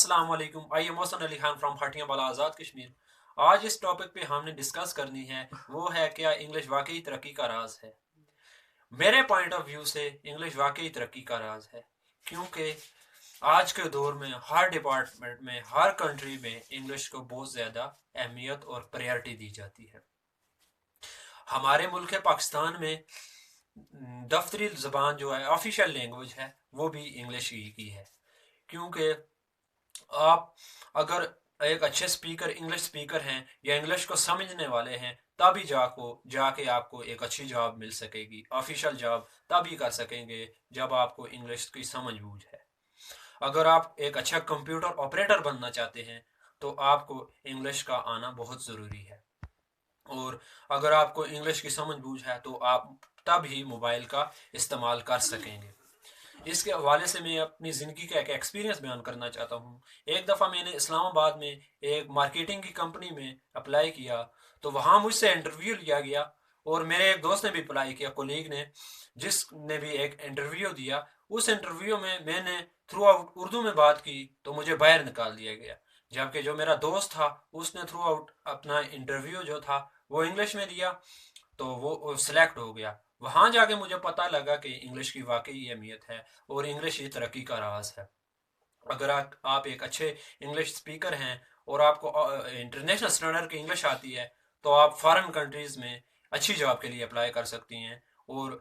السلام علیکم. I am Mohsin Ali Khan from Hattian Bala Azad Kashmir. آج اس ٹاپک پہ ہم نے ڈسکس کرنی ہے وہ ہے کیا انگلش واقعی ترقی کا راز ہے. میرے پوائنٹ آف ویو سے انگلش واقعی ترقی کا راز ہے، کیونکہ آج کے دور میں ہر ڈپارٹمنٹ میں ہر کنٹری میں انگلش کو بہت زیادہ اہمیت اور پریارٹی دی جاتی ہے. ہمارے ملک پاکستان میں دفتری زبان جو ہے آفیشیل لینگویج ہے وہ بھی انگلش ہی کی ہے، کیونکہ آپ اگر ایک اچھے اسپیکر انگلش اسپیکر ہیں یا انگلش کو سمجھنے والے ہیں تبھی جا کے آپ کو ایک اچھی جاب مل سکے گی. آفیشیل جاب تبھی کر سکیں گے جب آپ کو انگلش کی سمجھ بوجھ ہے. اگر آپ ایک اچھا کمپیوٹر آپریٹر بننا چاہتے ہیں تو آپ کو انگلش کا آنا بہت ضروری ہے، اور اگر آپ کو انگلش کی سمجھ بوجھ ہے تو آپ تب ہی موبائل کا استعمال کر سکیں گے. اس کے حوالے سے میں اپنی زندگی کا ایک ایکسپیرینس بیان کرنا چاہتا ہوں. ایک دفعہ میں نے اسلام آباد میں ایک مارکیٹنگ کی کمپنی میں اپلائی کیا، تو وہاں مجھ سے انٹرویو لیا گیا، اور میرے ایک دوست نے بھی اپلائی کیا، کولیگ نے، جس نے بھی ایک انٹرویو دیا. اس انٹرویو میں نے تھرو آؤٹ اردو میں بات کی تو مجھے باہر نکال دیا گیا، جبکہ جو میرا دوست تھا اس نے تھرو آؤٹ اپنا انٹرویو جو تھا وہ انگلش میں دیا تو وہ سلیکٹ ہو گیا. وہاں جا کے مجھے پتہ لگا کہ انگلش کی واقعی اہمیت ہے اور انگلش ہی ترقی کا راز ہے. اگر آپ ایک اچھے انگلش اسپیکر ہیں اور آپ کو انٹرنیشنل اسٹینڈرڈ کی انگلش آتی ہے تو آپ فارن کنٹریز میں اچھی جاب کے لیے اپلائی کر سکتی ہیں، اور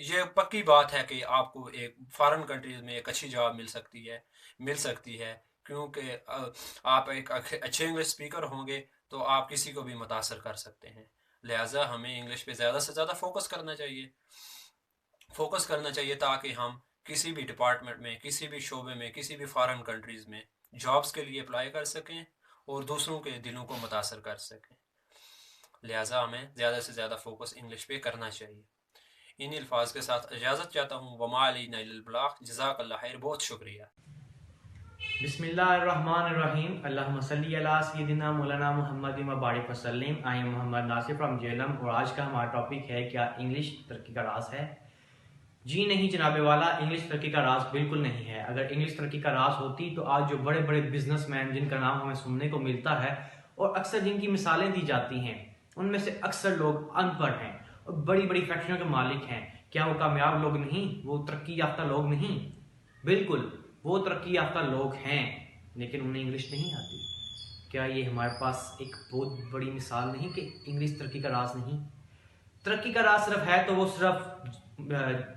یہ پکی بات ہے کہ آپ کو ایک فارن کنٹریز میں ایک اچھی جاب مل سکتی ہے کیونکہ آپ ایک اچھے انگلش اسپیکر ہوں گے تو آپ کسی کو بھی متاثر کر سکتے ہیں. لہٰذا ہمیں انگلش پہ زیادہ سے زیادہ فوکس کرنا چاہیے تاکہ ہم کسی بھی ڈپارٹمنٹ میں، کسی بھی شعبے میں، کسی بھی فارن کنٹریز میں جابز کے لیے اپلائی کر سکیں اور دوسروں کے دلوں کو متاثر کر سکیں. لہٰذا ہمیں زیادہ سے زیادہ فوکس انگلش پہ کرنا چاہیے. ان الفاظ کے ساتھ اجازت چاہتا ہوں. وما علینا الا البلاغ. جزاک اللہ خیر. بہت شکریہ. بسم اللہ الرحمن الرحیم. اللہم صلی علی سیدنا مولانا محمد و بارک وسلم. I am Muhammad Nasir from Jhelum, اور آج کا ہمارا ٹاپک ہے کیا انگلش ترقی کا راز ہے. جی نہیں جناب والا، انگلش ترقی کا راز بالکل نہیں ہے. اگر انگلش ترقی کا راز ہوتی تو آج جو بڑے بڑے بزنس مین جن کا نام ہمیں سننے کو ملتا ہے اور اکثر جن کی مثالیں دی جاتی ہیں ان میں سے اکثر لوگ ان پڑھ ہیں اور بڑی بڑی فیکٹریوں کے مالک ہیں. کیا وہ کامیاب لوگ نہیں؟ وہ ترقی یافتہ لوگ نہیں؟ بالکل وہ ترقی یافتہ لوگ ہیں، لیکن انہیں انگلش نہیں آتی. کیا یہ ہمارے پاس ایک بہت بڑی مثال نہیں کہ انگلش ترقی کا راز نہیں؟ ترقی کا راز صرف ہے تو وہ صرف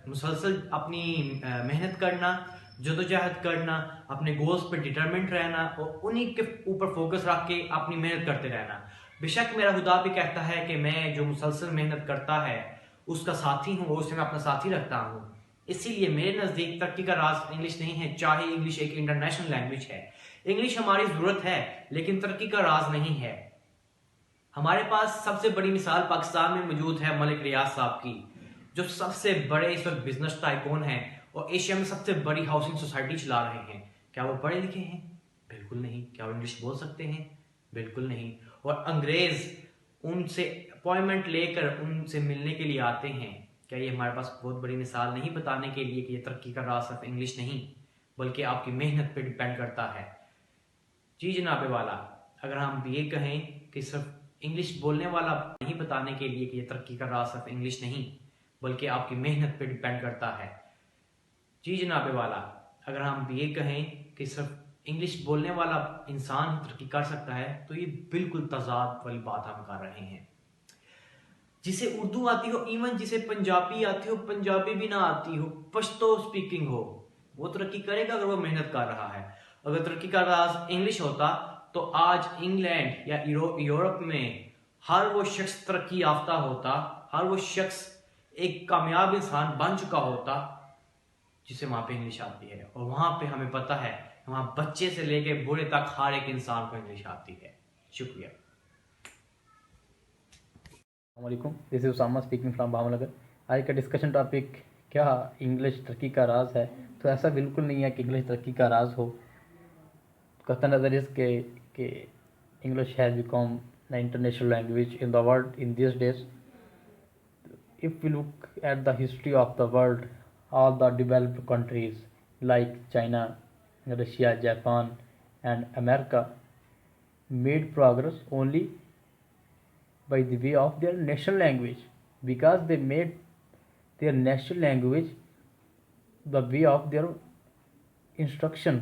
مسلسل اپنی محنت کرنا، جدوجہد کرنا، اپنے گولز پہ ڈٹرمنٹ رہنا اور انہی کے اوپر فوکس رکھ کے اپنی محنت کرتے رہنا. بے شک میرا خدا بھی کہتا ہے کہ میں جو مسلسل محنت کرتا ہے اس کا ساتھی ہوں، وہ اسے میں اپنا ساتھی رکھتا ہوں. اسی لیے میرے نزدیک ترقی کا راز انگلش نہیں ہے، چاہے انگلش ایک انٹرنیشنل لینگویج ہے. انگلش ہماری ضرورت ہے لیکن ترقی کا راز نہیں ہے. ہمارے پاس سب سے بڑی مثال پاکستان میں موجود ہے ملک ریاض صاحب کی، جو سب سے بڑے اس وقت بزنس ٹائکون ہیں اور ایشیا میں سب سے بڑی ہاؤسنگ سوسائٹی چلا رہے ہیں. کیا وہ پڑھے لکھے ہیں؟ بالکل نہیں. کیا وہ انگلش بول سکتے ہیں؟ بالکل نہیں. اور انگریز ان سے اپوائنٹمنٹ لے کر ان سے ملنے کے لیے آتے ہیں. کیا یہ ہمارے پاس بہت بڑی مثال نہیں بتانے کے لیے کہ یہ ترقی کا راز صرف انگلش نہیں بلکہ آپ کی محنت پہ ڈپینڈ کرتا ہے؟ جی جناب والا، اگر ہم یہ کہیں کہ صرف انگلش بولنے والا نہیں بتانے کے لیے کہ یہ ترقی کا راز صرف انگلش نہیں بلکہ آپ کی محنت پہ ڈپینڈ کرتا ہے. جی جناب والا، اگر ہم یہ کہیں کہ صرف انگلش بولنے والا انسان ہی ترقی کر سکتا ہے تو یہ بالکل تضاد والی بات ہم کر رہے ہیں. جسے اردو آتی ہو، ایون جسے پنجابی آتی ہو، پنجابی بھی نہ آتی ہو، پشتو سپیکنگ ہو، وہ ترقی کرے گا اگر وہ محنت کر رہا ہے. اگر ترقی کا راز انگلش ہوتا تو آج انگلینڈ یا یورپ میں ہر وہ شخص ترقی یافتہ ہوتا، ہر وہ شخص ایک کامیاب انسان بن چکا ہوتا جسے وہاں پہ انگلش آتی ہے. اور وہاں پہ ہمیں پتہ ہے وہاں بچے سے لے کے بوڑھے تک ہر ایک انسان کو انگلش آتی ہے. شکریہ. السلام علیکم، دس از اسامہ اسپیکنگ فرام بھاؤ نگر. آج کا ڈسکشن ٹاپک کیا انگلش ترقی کا راز ہے. تو ایسا بالکل نہیں ہے کہ انگلش ترقی کا راز ہو. قطع نظر اس کے کہ English has become the international language in the world in these days. If we look at the history of the world, all the developed countries like China, Russia, Japan, and America made progress only by the way of their national language, because they made their national language the way of their instruction.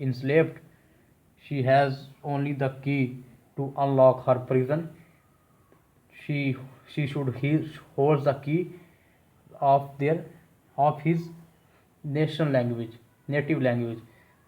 enslaved she has only the key to unlock her prison. She should hold the key of his national language, native language.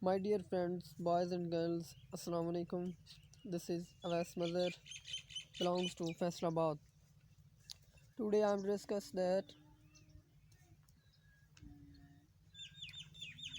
My dear friends, boys and girls, Assalamu alaikum. This is Awais Mazhar, belongs to Faisalabad. Today I am discuss that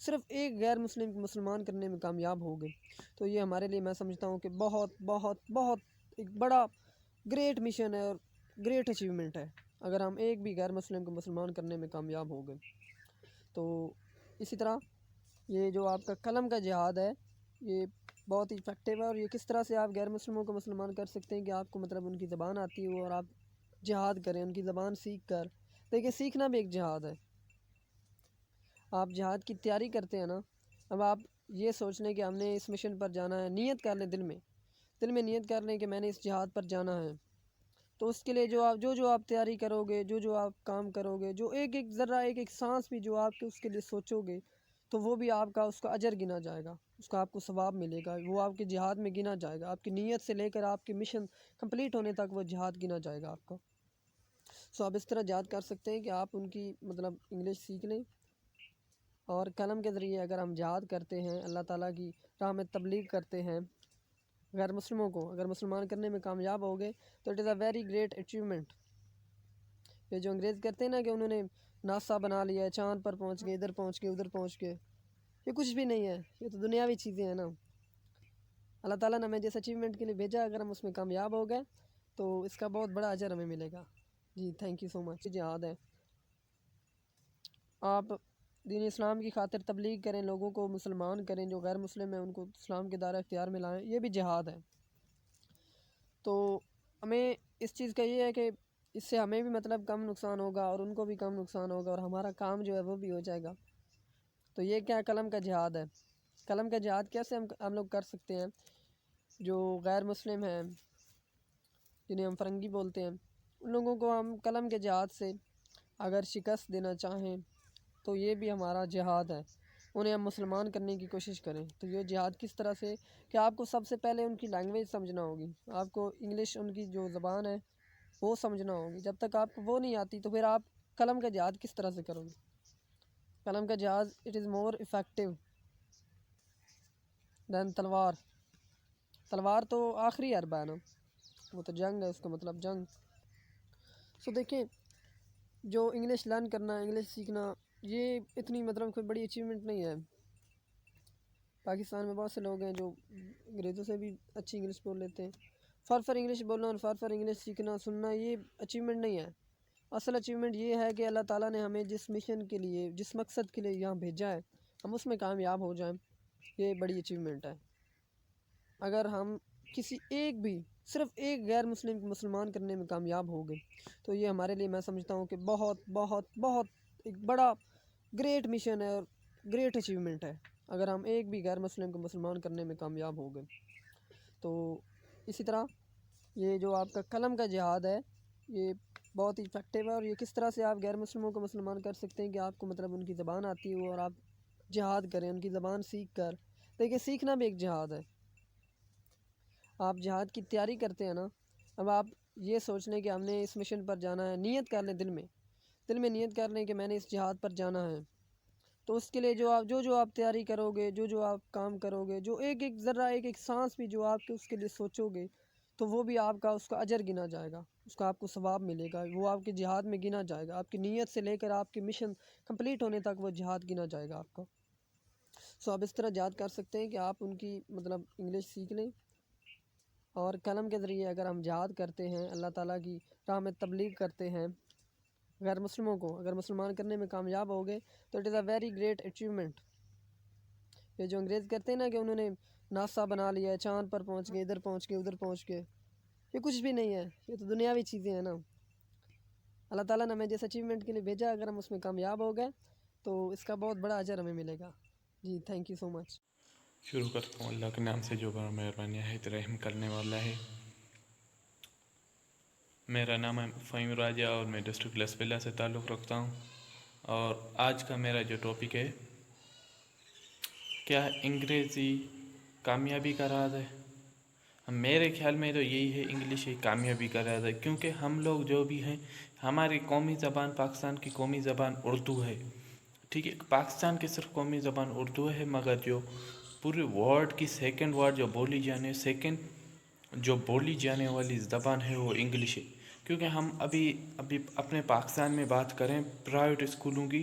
صرف ایک غیر مسلم کو مسلمان کرنے میں کامیاب ہو گئے، تو یہ ہمارے لیے میں سمجھتا ہوں کہ بہت بہت بہت ایک بڑا گریٹ مشن ہے اور گریٹ اچیومنٹ ہے اگر ہم ایک بھی غیر مسلم کو مسلمان کرنے میں کامیاب ہو گئے۔ تو اسی طرح یہ جو آپ کا قلم کا جہاد ہے یہ بہت ہی افیکٹو ہے، اور یہ کس طرح سے آپ غیر مسلموں کو مسلمان کر سکتے ہیں کہ آپ کو مطلب ان کی زبان آتی ہو اور آپ جہاد کریں ان کی زبان سیکھ کر۔ دیکھیں سیکھنا بھی ایک جہاد ہے، آپ جہاد کی تیاری کرتے ہیں نا، اب آپ یہ سوچ لیں کہ ہم نے اس مشن پر جانا ہے، نیت کر لیں دل میں نیت کر لیں کہ میں نے اس جہاد پر جانا ہے، تو اس کے لیے جو آپ تیاری کرو گے، جو آپ کام کرو گے، جو ایک ایک ذرہ ایک ایک سانس بھی جو آپ کے اس کے لیے سوچو گے، تو وہ بھی آپ کا اس کا اجر گنا جائے گا، اس کا آپ کو ثواب ملے گا، وہ آپ کے جہاد میں گنا جائے گا، آپ کی نیت سے لے کر آپ کے مشن کمپلیٹ ہونے تک وہ جہاد گنا جائے گا آپ کا۔ سو آپ اس طرح جہاد کر سکتے ہیں کہ آپ ان کی مطلب انگلش سیکھ لیں، اور قلم کے ذریعے اگر ہم جہاد کرتے ہیں، اللہ تعالیٰ کی راہ میں تبلیغ کرتے ہیں غیر مسلموں کو، اگر مسلمان کرنے میں کامیاب ہو گئے تو it is a very great achievement. یہ جو انگریز کرتے ہیں نا کہ انہوں نے ناسا بنا لیا ہے، چاند پر پہنچ گئے، ادھر پہنچ گئے ادھر پہنچ گئے، یہ کچھ بھی نہیں ہے، یہ تو دنیاوی چیزیں ہیں نا۔ اللہ تعالیٰ نے ہمیں جس اچیومنٹ کے لیے بھیجا، اگر ہم اس میں کامیاب ہو گئے تو اس کا بہت بڑا اجر ہمیں ملے گا۔ جی تھینک یو سو مچ۔ جہاد ہے، آپ دین اسلام کی خاطر تبلیغ کریں، لوگوں کو مسلمان کریں، جو غیر مسلم ہیں ان کو اسلام کے دائرہ اختیار میں لائیں، یہ بھی جہاد ہے۔ تو ہمیں اس چیز کا یہ ہے کہ اس سے ہمیں بھی مطلب کم نقصان ہوگا اور ان کو بھی کم نقصان ہوگا، اور ہمارا کام جو ہے وہ بھی ہو جائے گا۔ تو یہ کیا قلم کا جہاد ہے؟ قلم کا جہاد کیسے ہم لوگ کر سکتے ہیں؟ جو غیر مسلم ہیں جنہیں ہم فرنگی بولتے ہیں، ان لوگوں کو ہم قلم کے جہاد سے اگر شکست دینا چاہیں تو یہ بھی ہمارا جہاد ہے، انہیں ہم مسلمان کرنے کی کوشش کریں۔ تو یہ جہاد کس طرح سے کہ آپ کو سب سے پہلے ان کی لینگویج سمجھنا ہوگی، آپ کو انگلش ان کی جو زبان ہے وہ سمجھنا ہوگی۔ جب تک آپ کو وہ نہیں آتی تو پھر آپ قلم کا جہاد کس طرح سے کرو گے؟ قلم کا جہاد اٹ از مور افیکٹو دین تلوار۔ تلوار تو آخری حرب ہے نا، وہ تو جنگ ہے، اس کا مطلب جنگ۔ سو دیکھیں جو انگلش لرن کرنا، انگلش سیکھنا، یہ اتنی مطلب کوئی بڑی اچیومنٹ نہیں ہے۔ پاکستان میں بہت سے لوگ ہیں جو انگریزوں سے بھی اچھی انگلش بول لیتے ہیں۔ فار انگلش بولنا اور فار انگلش سیکھنا سننا یہ اچیومنٹ نہیں ہے۔ اصل اچیومنٹ یہ ہے کہ اللہ تعالیٰ نے ہمیں جس مشن کے لیے، جس مقصد کے لیے یہاں بھیجا ہے، ہم اس میں کامیاب ہو جائیں، یہ بڑی اچیومنٹ ہے۔ اگر ہم کسی ایک بھی صرف ایک غیر مسلم کو مسلمان کرنے میں کامیاب ہو گئے تو یہ ہمارے لیے میں سمجھتا ہوں کہ بہت بہت بہت ایک بڑا گریٹ مشن ہے اور گریٹ اچیومنٹ ہے اگر ہم ایک بھی غیر مسلم کو مسلمان کرنے میں کامیاب ہو گئے۔ تو اسی طرح یہ جو آپ کا قلم کا جہاد ہے یہ بہت ہی افیکٹو ہے، اور یہ کس طرح سے آپ غیر مسلموں کو مسلمان کر سکتے ہیں کہ آپ کو مطلب ان کی زبان آتی ہو اور آپ جہاد کریں ان کی زبان سیکھ کر۔ دیکھیں سیکھنا بھی ایک جہاد ہے، آپ جہاد کی تیاری کرتے ہیں نا، اب آپ یہ سوچ لیں کہ ہم نے اس مشن پر جانا ہے، نیت کر لیں دل میں نیت کر لیں کہ میں نے اس جہاد پر جانا ہے، تو اس کے لیے جو آپ تیاری کرو گے، جو آپ کام کرو گے، جو ایک ایک ذرہ ایک ایک سانس بھی جو آپ کے اس کے لیے سوچو گے، تو وہ بھی آپ کا اس کا اجر گنا جائے گا، اس کا آپ کو ثواب ملے گا، وہ آپ کے جہاد میں گنا جائے گا، آپ کی نیت سے لے کر آپ کے مشن کمپلیٹ ہونے تک وہ جہاد گنا جائے گا آپ کا۔ سو آپ اس طرح جہاد کر سکتے ہیں کہ آپ ان کی مطلب انگلش سیکھ لیں، اور قلم کے ذریعے اگر ہم جہاد کرتے ہیں، اللہ تعالیٰ کی راہ میں تبلیغ کرتے ہیں غیر مسلموں کو، اگر مسلمان کرنے میں کامیاب ہو گئے تو it is a very great achievement. یہ جو انگریز کرتے ہیں نا کہ انہوں نے ناسا بنا لیا ہے، چاند پر پہنچ گئے، ادھر پہنچ گئے ادھر پہنچ گئے، یہ کچھ بھی نہیں ہے، یہ تو دنیاوی چیزیں ہیں نا۔ اللہ تعالیٰ نے ہمیں جس اچیومنٹ کے لیے بھیجا، اگر ہم اس میں کامیاب ہو گئے تو اس کا بہت بڑا اجر ہمیں ملے گا۔ جی تھینک یو سو مچ۔ شروع کرتا ہوں اللہ کے نام سے جو بڑا مہربان نہایت رحم کرنے والا ہے۔ میرا نام ہے فہیم راجہ اور میں ڈسٹرکٹ لسبلا سے تعلق رکھتا ہوں، اور آج کا میرا جو ٹاپک ہے، کیا انگریزی کامیابی کا راز ہے؟ میرے خیال میں تو یہی ہے، انگلش ایک کامیابی کا راز ہے، کیونکہ ہم لوگ جو بھی ہیں، ہماری قومی زبان، پاکستان کی قومی زبان اردو ہے، ٹھیک ہے، پاکستان کی صرف قومی زبان اردو ہے، مگر جو پورے ورلڈ کی سیکنڈ ورڈ جو بولی جانے والی زبان ہے وہ انگلش ہے، کیونکہ ہم ابھی اپنے پاکستان میں بات کریں پرائیویٹ اسکولوں کی،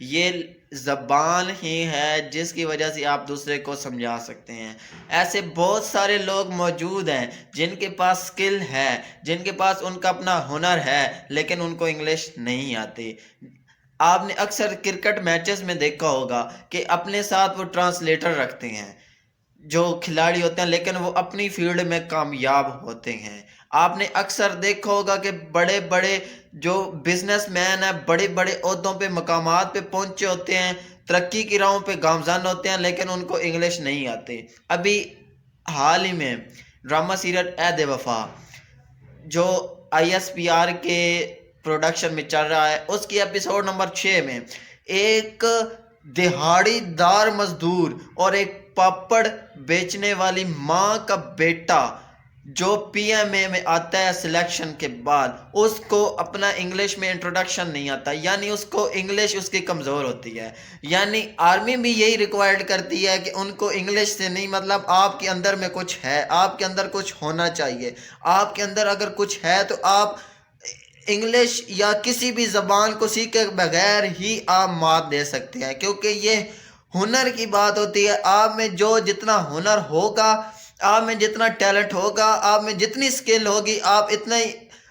یہ زبان ہی ہے جس کی وجہ سے آپ دوسرے کو سمجھا سکتے ہیں۔ ایسے بہت سارے لوگ موجود ہیں جن کے پاس سکل ہے، جن کے پاس ان کا اپنا ہنر ہے، لیکن ان کو انگلش نہیں آتی۔ آپ نے اکثر کرکٹ میچز میں دیکھا ہوگا کہ اپنے ساتھ وہ ٹرانسلیٹر رکھتے ہیں جو کھلاڑی ہوتے ہیں، لیکن وہ اپنی فیلڈ میں کامیاب ہوتے ہیں۔ آپ نے اکثر دیکھا ہوگا کہ بڑے بڑے جو بزنس مین ہیں، بڑے بڑے عہدوں پہ، مقامات پہ پہنچے ہوتے ہیں، ترقی کی راہوں پہ گامزن ہوتے ہیں، لیکن ان کو انگلش نہیں آتے۔ ابھی حال ہی میں ڈرامہ سیریل عہد وفا جو ISPR کے پروڈکشن میں چل رہا ہے، اس کی ایپیسوڈ نمبر 6 میں ایک دہاڑی دار مزدور اور ایک پاپڑ بیچنے والی ماں کا بیٹا جو PMA میں آتا ہے سلیکشن کے بعد، اس کو اپنا انگلش میں انٹروڈکشن نہیں آتا، یعنی اس کو انگلش اس کی کمزور ہوتی ہے۔ یعنی آرمی بھی یہی ریکوائرڈ کرتی ہے کہ ان کو انگلش سے نہیں، مطلب آپ کے اندر میں کچھ ہے، آپ کے اندر کچھ ہونا چاہیے، آپ کے اندر اگر کچھ ہے تو آپ انگلش یا کسی بھی زبان کو سیکھے بغیر ہی آپ مات دے سکتے ہیں، کیونکہ یہ ہنر کی بات ہوتی ہے۔ آپ میں جو جتنا ہنر ہوگا، آپ میں جتنا ٹیلنٹ ہوگا، آپ میں جتنی سکل ہوگی، آپ اتنا ہی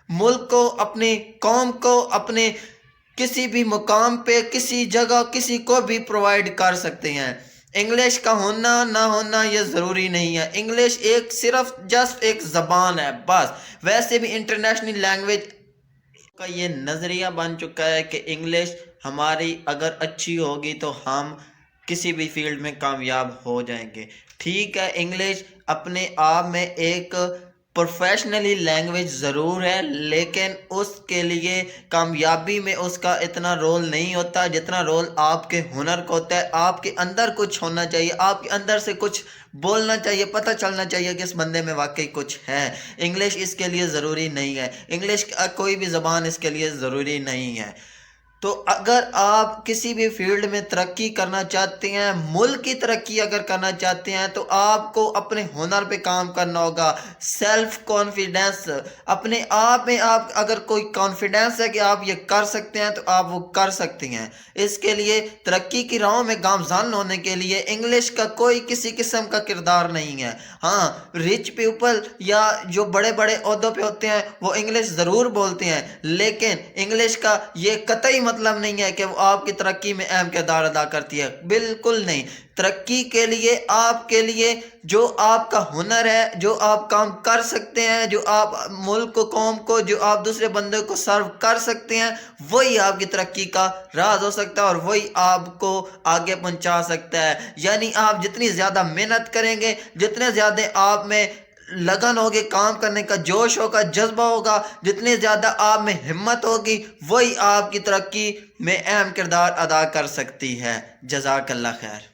ملک کو، اپنی قوم کو، اپنے کسی بھی مقام پہ، کسی جگہ، کسی کو بھی پرووائڈ کر سکتے ہیں۔ انگلش کا ہونا نہ ہونا یہ ضروری نہیں ہے۔ انگلش ایک صرف جسٹ ایک زبان ہے بس۔ ویسے بھی انٹرنیشنل لینگویج کا یہ نظریہ بن چکا ہے کہ انگلش ہماری اگر اچھی ہوگی تو ہم کسی بھی فیلڈ میں کامیاب ہو جائیں گے۔ ٹھیک ہے، انگلش اپنے آپ میں ایک پروفیشنلی لینگویج ضرور ہے، لیکن اس کے لیے کامیابی میں اس کا اتنا رول نہیں ہوتا جتنا رول آپ کے ہنر کو ہوتا ہے۔ آپ کے اندر کچھ ہونا چاہیے، آپ کے اندر سے کچھ بولنا چاہیے، پتہ چلنا چاہیے کہ اس بندے میں واقعی کچھ ہے۔ انگلش اس کے لیے ضروری نہیں ہے، انگلش کوئی بھی زبان اس کے لیے ضروری نہیں ہے۔ تو اگر آپ کسی بھی فیلڈ میں ترقی کرنا چاہتے ہیں، ملک کی ترقی اگر کرنا چاہتے ہیں، تو آپ کو اپنے ہنر پہ کام کرنا ہوگا۔ سیلف کانفیڈنس، اپنے آپ میں آپ اگر کوئی کانفیڈنس ہے کہ آپ یہ کر سکتے ہیں تو آپ وہ کر سکتے ہیں۔ اس کے لیے ترقی کی راہوں میں گامزن ہونے کے لیے انگلش کا کوئی کسی قسم کا کردار نہیں ہے۔ ہاں، رچ پیپل یا جو بڑے بڑے عہدوں پہ ہوتے ہیں وہ انگلش ضرور بولتے ہیں، لیکن انگلش کا یہ قطعی مطلب نہیں ہے کہ وہ آپ کی ترقی میں اہم کردار ادا کرتی ہے، بالکل نہیں۔ ترقی کے لیے آپ کے لیے جو آپ کا ہنر ہے، جو آپ کام کر سکتے ہیں، جو آپ ملک کو، قوم کو، جو آپ دوسرے بندے کو سرو کر سکتے ہیں، وہی آپ کی ترقی کا راز ہو سکتا ہے اور وہی آپ کو آگے پہنچا سکتا ہے۔ یعنی آپ جتنی زیادہ محنت کریں گے، جتنے زیادہ آپ میں لگن ہوگی، کام کرنے کا جوش ہوگا، جذبہ ہوگا، جتنی زیادہ آپ میں ہمت ہوگی، وہی آپ کی ترقی میں اہم کردار ادا کر سکتی ہے۔ جزاک اللہ خیر۔